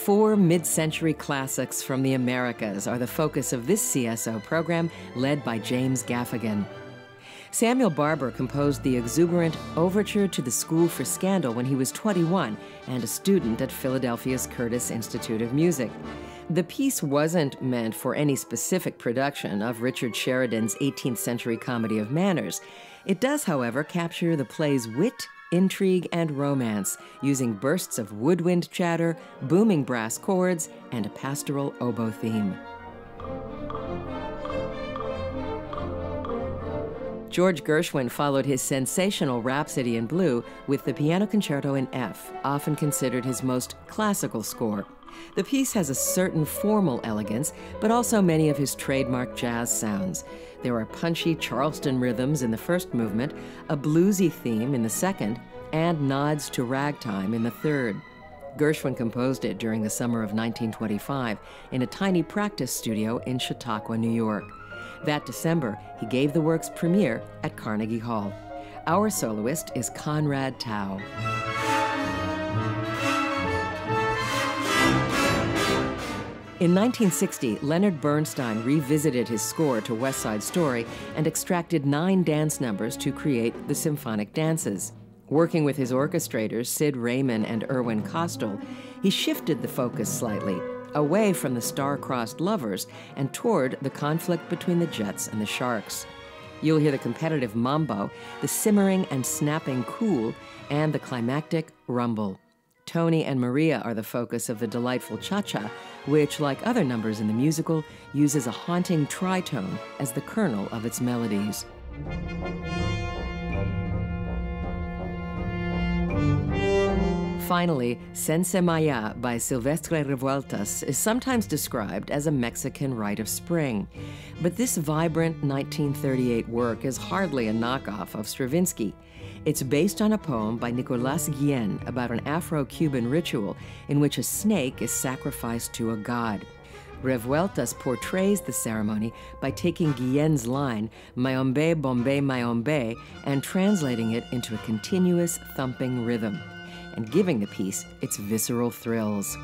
4 mid-century classics from the Americas are the focus of this CSO program, led by James Gaffigan. Samuel Barber composed the exuberant Overture to the School for Scandal when he was 21 and a student at Philadelphia's Curtis Institute of Music. The piece wasn't meant for any specific production of Richard Sheridan's 18th century comedy of manners. It does, however, capture the play's wit, intrigue, and romance, using bursts of woodwind chatter, booming brass chords, and a pastoral oboe theme. George Gershwin followed his sensational Rhapsody in Blue with the Piano Concerto in F, often considered his most classical score. The piece has a certain formal elegance, but also many of his trademark jazz sounds. There are punchy Charleston rhythms in the first movement, a bluesy theme in the second, and nods to ragtime in the third. Gershwin composed it during the summer of 1925 in a tiny practice studio in Chautauqua, New York. That December, he gave the work's premiere at Carnegie Hall. Our soloist is Conrad Tao. In 1960, Leonard Bernstein revisited his score to Westside Story and extracted 9 dance numbers to create the symphonic dances. Working with his orchestrators, Sid Raymond and Irwin Kostal, he shifted the focus slightly, away from the star-crossed lovers and toward the conflict between the Jets and the Sharks. You'll hear the competitive mambo, the simmering and snapping cool, and the climactic rumble. Tony and Maria are the focus of the delightful cha-cha, which, like other numbers in the musical, uses a haunting tritone as the kernel of its melodies. Finally, Sensemayá by Silvestre Revueltas is sometimes described as a Mexican rite of spring. But this vibrant 1938 work is hardly a knockoff of Stravinsky. It's based on a poem by Nicolas Guillen about an Afro-Cuban ritual in which a snake is sacrificed to a god. Revueltas portrays the ceremony by taking Guillen's line, Mayombe, Bombe, Mayombe, and translating it into a continuous thumping rhythm, and giving the piece its visceral thrills.